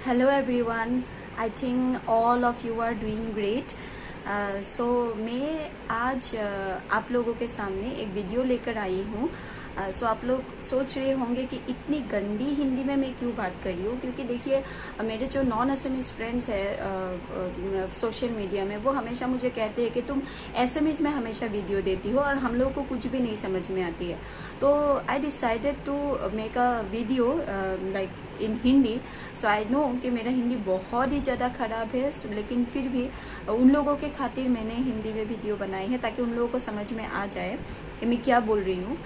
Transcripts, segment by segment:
Hello everyone. I think all of you are doing great. So मैं आज आप लोगों के सामने एक वीडियो लेकर आई हूँ. सो आप लोग सोच रहे होंगे कि इतनी गंदी हिंदी में मैं क्यों बात कर रही हूँ, क्योंकि देखिए मेरे जो नॉन असमीज फ्रेंड्स है सोशल मीडिया में, वो हमेशा मुझे कहते हैं कि तुम असमीज में हमेशा वीडियो देती हो और हम लोग को कुछ भी नहीं समझ में आती है. तो I decided to make a video like in Hindi. So I know कि मेरा हिंदी बहुत ही ज़्यादा ख़राब है, लेकिन फिर भी उन लोगों के खातिर मैंने हिंदी में वीडियो बनाई है ताकि उन लोगों को समझ में आ जाए कि मैं क्या बोल रही हूँ.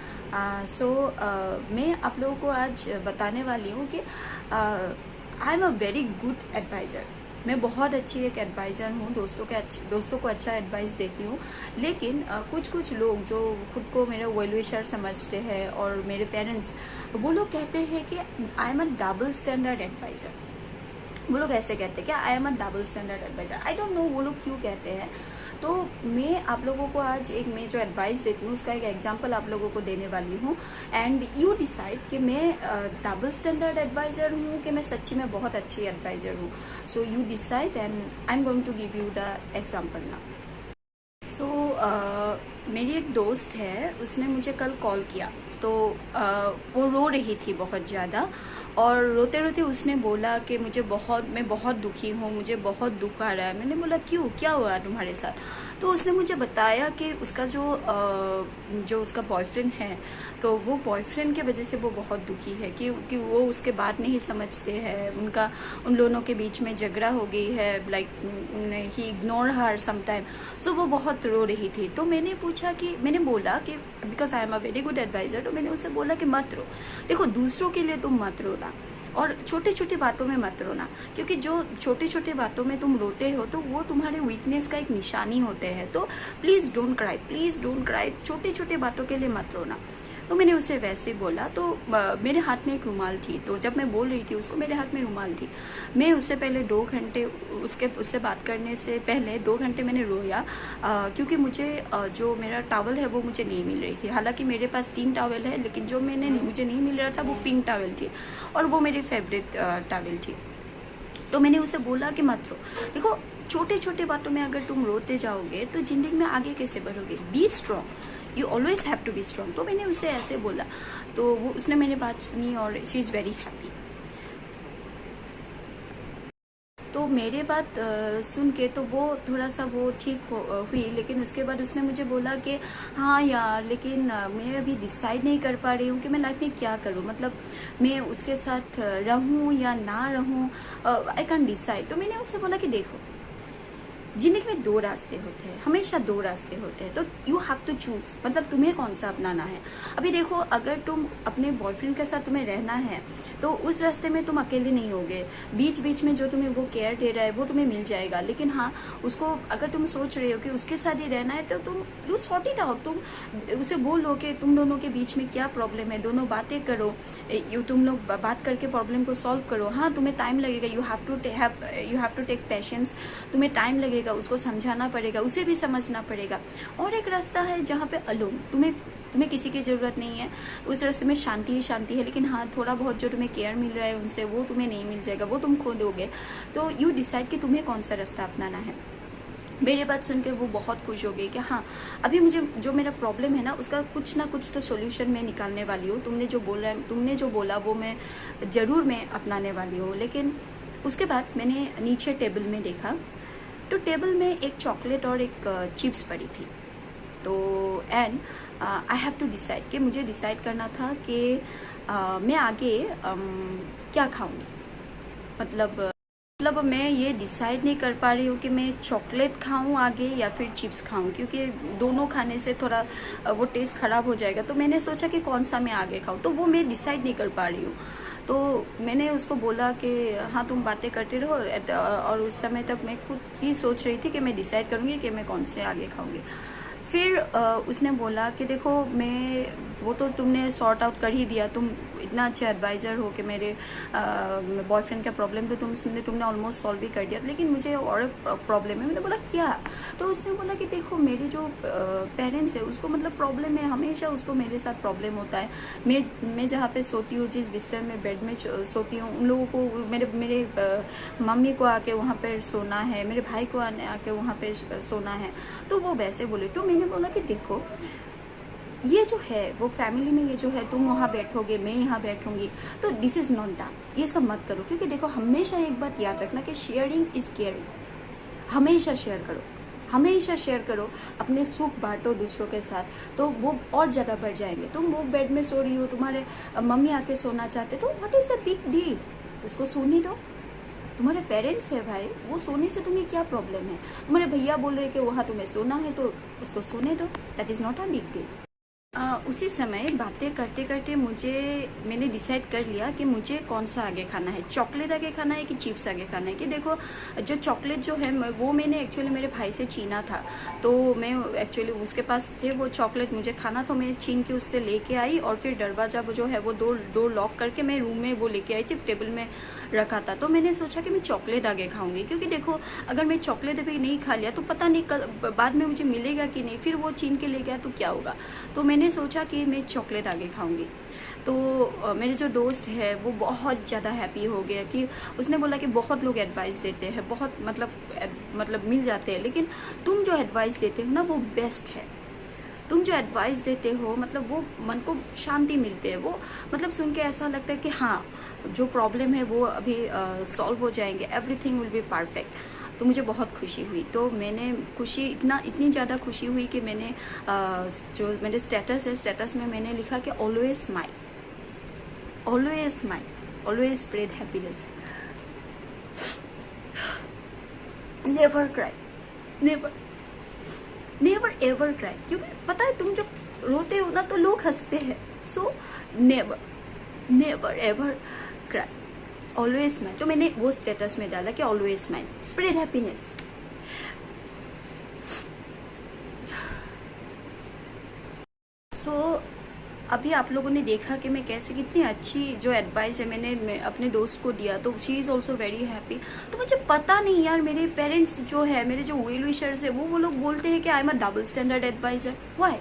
मैं आप लोगों को आज बताने वाली हूँ कि I am a very good advisor. मैं बहुत अच्छी एक एडवाइज़र हूँ, दोस्तों को अच्छा एडवाइस देती हूँ. लेकिन कुछ लोग जो खुद को मेरे वेल विशर समझते हैं और मेरे पेरेंट्स, वो लोग कहते हैं कि I am a double standard advisor. वो लोग ऐसे कहते हैं कि I am a double standard advisor. I don't know वो लोग क्यों कहते हैं. तो मैं आप लोगों को आज मैं जो एडवाइस देती हूँ उसका एक एग्जांपल आप लोगों को देने वाली हूँ. एंड यू डिसाइड कि मैं डबल स्टैंडर्ड एडवाइज़र हूँ कि मैं सच्ची में बहुत अच्छी एडवाइज़र हूँ. So you decide and I am going to give you the example now. So मेरी एक दोस्त है, उसने मुझे कल कॉल किया. तो वो रो रही थी बहुत ज़्यादा, और रोते रोते उसने बोला कि मैं बहुत दुखी हूँ, मुझे बहुत दुख आ रहा है. मैंने बोला क्यों, क्या हुआ तुम्हारे साथ. तो उसने मुझे बताया कि उसका जो उसका बॉयफ्रेंड है, तो वो बॉयफ्रेंड के वजह से वो बहुत दुखी है कि वो उसके बात नहीं समझते हैं. उन दोनों के बीच में झगड़ा हो गई है, like he ignore her sometime. So वो बहुत रो रही थी. तो मैंने बोला कि because I am a very good advisor, तो मैंने उससे बोला कि मत रो. देखो, दूसरों के लिए तुम मत रोना, और छोटे छोटे बातों में मत रोना, क्योंकि जो छोटे छोटे बातों में तुम रोते हो तो वो तुम्हारे वीकनेस का एक निशानी होते हैं. तो प्लीज़ डोंट क्राई, छोटे छोटे बातों के लिए मत रोना. तो मैंने उसे वैसे बोला. तो मेरे हाथ में एक रुमाल थी, तो जब मैं बोल रही थी उसको, मेरे हाथ में रुमाल थी. मैं उससे पहले 2 घंटे उससे बात करने से पहले 2 घंटे मैंने रोया, क्योंकि मुझे जो मेरा टॉवल है वो मुझे नहीं मिल रही थी. हालांकि मेरे पास 3 टॉवल है, लेकिन जो मुझे नहीं मिल रहा था वो पिंक टॉवल थी, और वो मेरी फेवरेट टॉवल थी. तो मैंने उसे बोला कि मत रो. देखो, छोटे छोटे बातों में अगर तुम रोते जाओगे तो जिंदगी में आगे कैसे बढ़ोगे. Be strong, you always have to be strong. तो मैंने उसे ऐसे बोला. तो उसने मेरी बात सुनी और शी इज़ वेरी हैप्पी. तो मेरे बात सुन के तो वो थोड़ा सा वो ठीक हुई. लेकिन उसके बाद उसने मुझे बोला कि हाँ यार, लेकिन मैं अभी डिसाइड नहीं कर पा रही हूँ कि मैं लाइफ में क्या करूँ. मतलब मैं उसके साथ रहूँ या ना रहूँ, आई कैन डिसाइड. तो मैंने उससे बोला कि देखो, जिंदगी में 2 रास्ते होते हैं, हमेशा 2 रास्ते होते हैं. तो यू हैव टू चूज, मतलब तुम्हें कौन सा अपनाना है. अभी देखो, अगर तुम अपने बॉयफ्रेंड के साथ तुम्हें रहना है तो उस रास्ते में तुम अकेले नहीं होगे. बीच बीच में जो तुम्हें वो केयर दे रहा है वो तुम्हें मिल जाएगा. लेकिन हाँ, उसको अगर तुम सोच रहे हो कि उसके साथ ही रहना है, तो तुम यू सॉर्ट इट आउट. तुम उसे बोलो कि तुम दोनों के बीच में क्या प्रॉब्लम है, दोनों बातें करो. तुम लोग बात करके प्रॉब्लम को सॉल्व करो. हाँ, तुम्हें टाइम लगेगा, you have to take patience. तुम्हें टाइम लगेगा, उसको समझाना पड़ेगा, उसे भी समझना पड़ेगा. और एक रास्ता है जहाँ पे अलोन, तुम्हें किसी की ज़रूरत नहीं है. उस रास्ते में शांति ही शांति है. लेकिन हाँ, थोड़ा बहुत जो तुम्हें केयर मिल रहा है उनसे, वो तुम्हें नहीं मिल जाएगा, वो तुम खो दोगे. तो यू डिसाइड कि तुम्हें कौन सा रास्ता अपनाना है. मेरी बात सुन के वो बहुत खुश हो गई कि हाँ, अभी मुझे जो मेरा प्रॉब्लम है ना, उसका कुछ ना कुछ तो सोल्यूशन मैं निकालने वाली हूँ. तुमने जो बोला वो मैं ज़रूर अपनाने वाली हूँ. लेकिन उसके बाद मैंने नीचे टेबल में देखा, तो टेबल में एक चॉकलेट और एक चिप्स पड़ी थी. तो and I have to decide कि मुझे डिसाइड करना था कि मैं आगे क्या खाऊंगी. मतलब मैं ये डिसाइड नहीं कर पा रही हूँ कि मैं चॉकलेट खाऊं आगे या फिर चिप्स खाऊं, क्योंकि दोनों खाने से थोड़ा वो टेस्ट ख़राब हो जाएगा. तो मैंने सोचा कि कौन सा मैं आगे खाऊं, तो वो मैं डिसाइड नहीं कर पा रही हूँ. तो मैंने उसको बोला कि हाँ, तुम बातें करते रहो, और उस समय तक मैं खुद ही सोच रही थी कि मैं डिसाइड करूँगी कि मैं कौन से आगे खाऊंगी. फिर उसने बोला कि देखो, वो तो तुमने सॉर्ट आउट कर ही दिया, तुम इतना अच्छा एडवाइज़र हो कि मेरे बॉयफ्रेंड का प्रॉब्लम तो तुमने ऑलमोस्ट सॉल्व भी कर दिया, लेकिन मुझे और प्रॉब्लम है। मैंने बोला क्या? तो उसने बोला कि देखो मेरे जो पेरेंट्स है उसको मतलब प्रॉब्लम है, हमेशा उसको मेरे साथ प्रॉब्लम होता है। मैं जहाँ पे सोती हूँ, जिस बिस्तर में बेड में सोती हूँ, उन लोगों को मेरे मम्मी को आके वहाँ पर सोना है, मेरे भाई को आके वहाँ पे सोना है। तो वो वैसे बोले। तो मैंने बोला कि देखो ये जो है वो फैमिली में ये जो है, तुम वहाँ बैठोगे मैं यहाँ बैठूंगी, तो दिस इज़ नॉट डन। ये सब मत करो, क्योंकि देखो हमेशा एक बात याद रखना कि शेयरिंग इज़ केयरिंग। हमेशा शेयर करो, हमेशा शेयर करो, अपने सुख बांटो दूसरों के साथ, तो वो और ज़्यादा बढ़ जाएंगे। तुम वो बेड में सो रही हो, तुम्हारे मम्मी आके सोना चाहते, तो what is the big deal? उसको सोने दो। तुम्हारे पेरेंट्स है भाई, वो सोने से तुम्हें क्या प्रॉब्लम है? तुम्हारे भैया बोल रहे कि वहाँ तुम्हें सोना है तो उसको सोने दो, that is not a big deal. उसी समय बातें करते करते मैंने डिसाइड कर लिया कि मुझे कौन सा आगे खाना है, चॉकलेट आगे खाना है कि चिप्स आगे खाना है। कि देखो जो चॉकलेट जो है वो मैंने एक्चुअली मेरे भाई से छीना था, तो मैं एक्चुअली उसके पास थे वो चॉकलेट, मुझे खाना, तो मैं छीन के उससे लेके आई और फिर दरवाज़ा वो जो है वो डोर लॉक करके मैं रूम में वो लेके आई थी, टेबल में रखा था। तो मैंने सोचा कि मैं चॉकलेट आगे खाऊंगी, क्योंकि देखो अगर मैं चॉकलेट अभी नहीं खा लिया तो पता नहीं कल बाद में मुझे मिलेगा कि नहीं, फिर वो छीन के ले गया तो क्या होगा। तो मैंने सोचा कि मैं चॉकलेट आगे खाऊंगी। तो मेरे जो दोस्त है वो बहुत ज़्यादा हैप्पी हो गया कि उसने बोला कि बहुत लोग एडवाइस देते हैं, बहुत मतलब मिल जाते हैं, लेकिन तुम जो एडवाइस देते हो ना वो बेस्ट है। तुम जो एडवाइस देते हो मतलब वो मन को शांति मिलती है, वो मतलब सुन के ऐसा लगता है कि हाँ जो प्रॉब्लम है वो अभी सॉल्व हो जाएंगे, एवरीथिंग विल बी परफेक्ट। तो मुझे बहुत खुशी हुई। तो मैंने इतनी ज़्यादा खुशी हुई कि मैंने जो मेरे स्टेटस है, स्टेटस में मैंने लिखा कि always smile, always smile, always spread happiness, never cry, never ever cry. क्योंकि पता है तुम जब रोते हो ना तो लोग हंसते हैं। So never ever cry, always smile. तो मैंने वो स्टेटस में डाला कि ऑलवेज स्माइल, स्प्रेड हैप्पीनेस। सो अभी आप लोगों ने देखा कि मैं कैसे कितनी अच्छी जो एडवाइस है मैंने अपने दोस्त को दिया, तो she is also very happy. तो मुझे पता नहीं यार, मेरे पेरेंट्स जो है, मेरे जो वेल विशर्स है, वो लोग बोलते हैं कि I am a double standard advisor. Why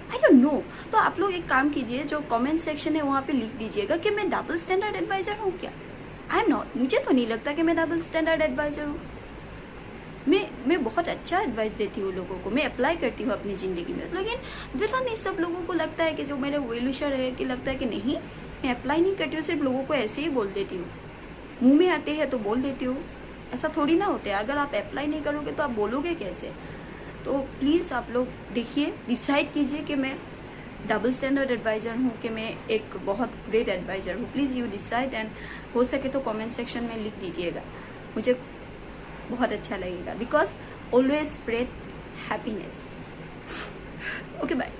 I don't know. तो आप लोग एक काम कीजिए, जो कमेंट सेक्शन है वहाँ पे लिख दीजिएगा कि मैं डबल स्टैंडर्ड एडवाइजर हूँ क्या। आई एम नॉट, मुझे तो नहीं लगता कि मैं डबल स्टैंडर्ड एडवाइजर हूँ। मैं बहुत अच्छा एडवाइस देती हूँ लोगों को, मैं अप्लाई करती हूँ अपनी ज़िंदगी में। लेकिन पता नहीं सब लोगों को लगता है कि जो मेरे वेल विशर है कि लगता है कि नहीं मैं अप्लाई नहीं करती हूँ, सिर्फ लोगों को ऐसे ही बोल देती हूँ, मुंह में आते हैं तो बोल देती हूँ। ऐसा थोड़ी ना होता है, अगर आप अप्लाई नहीं करोगे तो आप बोलोगे कैसे। तो प्लीज़ आप लोग देखिए, डिसाइड कीजिए कि मैं डबल स्टैंडर्ड एडवाइज़र हूँ कि मैं एक बहुत ग्रेट एडवाइज़र हूँ। प्लीज़ यू डिसाइड, एंड हो सके तो कमेंट सेक्शन में लिख दीजिएगा, मुझे बहुत अच्छा लगेगा। Because always spread happiness. Okay bye.